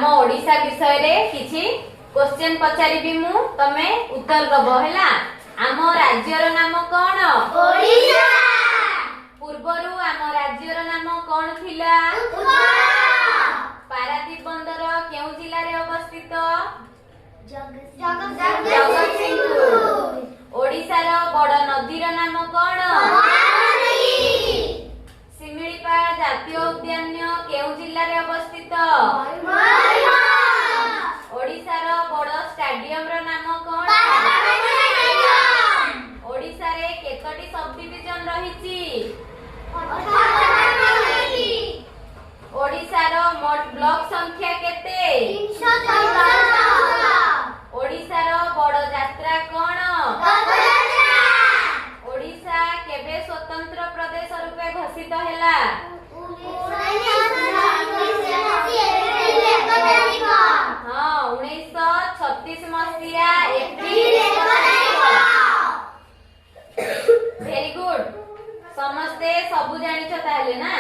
आम ओडिशा विषय रे किछि क्वेश्चन पचारिबी मु तमे उत्तर दबो हैला। आम राज्यर नाम कोन? ओडिशा। पूर्वरु आम राज्यर नाम कोन थिला? पारादीप बंदर केउ जिल्ला रे अवस्थित? जगतसिंहपुर। ओडिशा रो बड़ नदीर नाम कोन? सिमिलीपाल जातीय उद्यान केउ जिल्ला रे अवस्थित? ओडिशा रो बड़ स्टेडियम रो नाम कोन? ओडिशा रे केतोटी सब डिविजन रहिछि? ओडिशा रो मोट ब्लॉक संख्या केते? ओडिशा रो बड़ यात्रा कोन? ओडिशा केबे स्वतंत्र प्रदेश रूपे घोषित हैला? हाँ 1936 मसीहा एप्रिल 1 तारिख। Very good. समस्ते सबु जानिछ ताले ना?